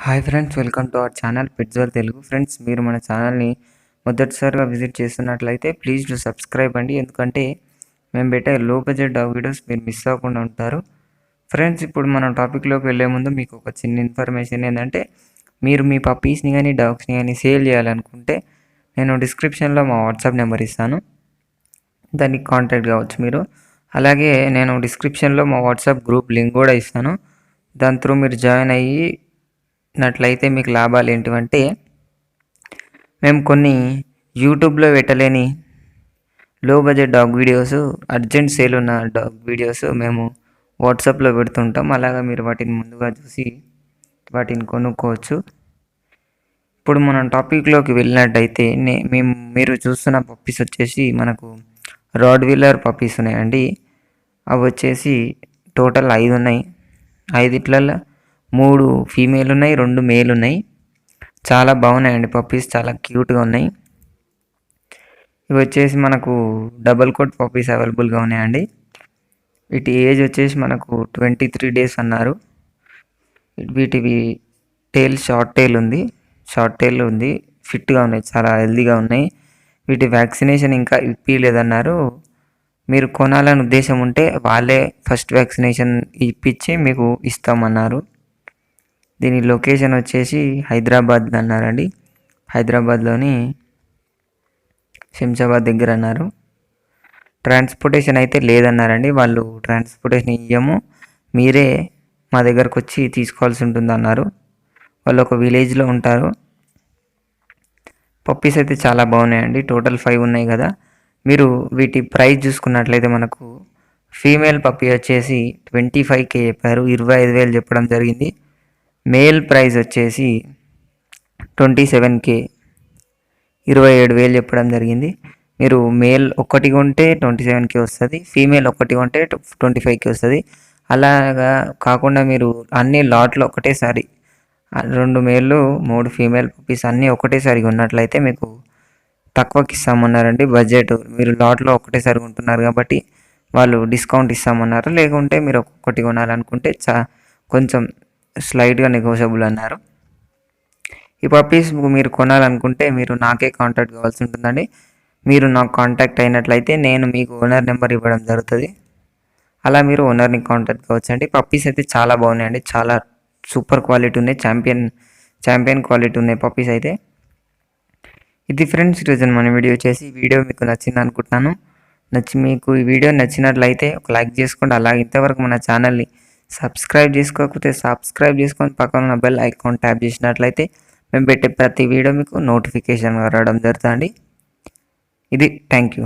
Hi friends, welcome to our channel పెట్జోర్ Telugu. Friends, మీరు మన ఛానల్ని మొదటిసారిగా విజిట్ చేస్తున్నట్లయితే ప్లీజ్ డు సబ్స్క్రైబ్ అండి. ఎందుకంటే మేము పెట్టే లో బడ్జెట్ డాగ్ వీడియోస్ మీరు మిస్ అవ్వకుండా ఉంటారు. ఫ్రెండ్స్, ఇప్పుడు మనం టాపిక్లోకి వెళ్ళే ముందు మీకు ఒక చిన్న ఇన్ఫర్మేషన్ ఏంటంటే, మీరు మీ పప్పీస్ని కానీ డాగ్స్ని కానీ సేల్ చేయాలనుకుంటే నేను డిస్క్రిప్షన్లో మా వాట్సాప్ నెంబర్ ఇస్తాను, దానికి కాంటాక్ట్ కావచ్చు మీరు. అలాగే నేను డిస్క్రిప్షన్లో మా వాట్సాప్ గ్రూప్ లింక్ కూడా ఇస్తాను. దాని త్రూ మీరు జాయిన్ అయ్యినట్లయితే మీకు లాభాలు ఏంటివంటే, మేము కొన్ని యూట్యూబ్లో పెట్టలేని లో budget dog videos, urgent sale ఉన్న డాగ్ వీడియోస్ మేము వాట్సాప్లో పెడుతుంటాం. అలాగా మీరు వాటిని ముందుగా చూసి వాటిని కొనుక్కోవచ్చు. ఇప్పుడు మనం టాపిక్లోకి వెళ్ళినట్టయితే మీరు చూస్తున్న పప్పీస్ వచ్చేసి మనకు రాడ్ వీలర్ పప్పీస్ ఉన్నాయండి. అవి వచ్చేసి టోటల్ 5 ఉన్నాయి. 5 3 ఫీమేల్ ఉన్నాయి, 2 మేల్ ఉన్నాయి. చాలా బాగున్నాయండి పప్పీస్, చాలా క్యూట్గా ఉన్నాయి. ఇవి వచ్చేసి మనకు డబల్ కోట్ పప్పీస్ అవైలబుల్గా ఉన్నాయండి. వీటి ఏజ్ వచ్చేసి మనకు 23 days అన్నారు. వీటివి షార్ట్ టైల్ ఉంది, ఫిట్గా ఉన్నాయి, చాలా హెల్తీగా ఉన్నాయి. వీటి వ్యాక్సినేషన్ ఇంకా ఇప్పించలేదన్నారు. మీరు కొనాలని ఉద్దేశం ఉంటే వాళ్ళే ఫస్ట్ వ్యాక్సినేషన్ ఇప్పించి మీకు ఇస్తామన్నారు. దీని లొకేషన్ వచ్చేసి హైదరాబాద్ అన్నారండి. హైదరాబాద్లోని శంషాబాద్ దగ్గర అన్నారు. ట్రాన్స్పోర్టేషన్ అయితే లేదన్నారండి. వాళ్ళు ట్రాన్స్పోర్టేషన్ ఇవ్వము, మీరే మా దగ్గరకు వచ్చి తీసుకోవాల్సి ఉంటుంది అన్నారు. వాళ్ళు ఒక విలేజ్లో ఉంటారు. పప్పీస్ అయితే చాలా బాగున్నాయండి. టోటల్ 5 ఉన్నాయి కదా. మీరు వీటి ప్రైస్ చూసుకున్నట్లయితే మనకు ఫీమేల్ పప్పీ వచ్చేసి 25K చెప్పారు, 25,000 చెప్పడం జరిగింది. మేల్ ప్రైస్ వచ్చేసి 27K, 27,000 చెప్పడం జరిగింది. మీరు మేల్ ఒక్కటి కొంటే 27K వస్తుంది, ఫీమేల్ ఒక్కటి కొంటే 25K వస్తుంది. అలాగా కాకుండా మీరు అన్ని లాట్లో ఒకటేసారి 2 మేళ్ళు 3 ఫీమేల్ పప్పీస్ అన్నీ ఒకటేసారి ఉన్నట్లయితే మీకు తక్కువకి ఇస్తామన్నారండి. బడ్జెట్ మీరు లాట్లో ఒకటేసారి ఉంటున్నారు కాబట్టి వాళ్ళు డిస్కౌంట్ ఇస్తామన్నారు. లేకుంటే మీరు ఒక్కొక్కటి కొనాలనుకుంటే కొంచెం స్లైట్గా నెగోషియబుల్ అన్నారు. ఈ పప్పీస్ మీరు కొనాలనుకుంటే మీరు నాకే కాంటాక్ట్ కావాల్సి ఉంటుందండి. మీరు నాకు కాంటాక్ట్ అయినట్లయితే నేను మీకు ఓనర్ నెంబర్ ఇవ్వడం జరుగుతుంది. అలా మీరు ఓనర్ని కాంటాక్ట్ కావచ్చు అండి. పప్పీస్ అయితే చాలా బాగున్నాయండి, చాలా సూపర్ క్వాలిటీ ఉన్నాయి, ఛాంపియన్ క్వాలిటీ ఉన్నాయి పప్పీస్ అయితే. ఇది ఫ్రెండ్స్ ఈరోజు మన వీడియో వచ్చేసి. వీడియో మీకు నచ్చింది అనుకుంటున్నాను. మీకు ఈ వీడియో నచ్చినట్లయితే ఒక లైక్ చేసుకోండి. అలాగే ఇంతవరకు మన ఛానల్ని సబ్స్క్రైబ్ చేసుకోకపోతే సబ్స్క్రైబ్ చేసుకొని పక్కన ఉన్న బెల్ ఐకాన్ ట్యాప్ చేసినట్లయితే మేము పెట్టే ప్రతి వీడియో మీకు నోటిఫికేషన్ రావడం జరుగుతుంది. ఇది థ్యాంక్ యూ.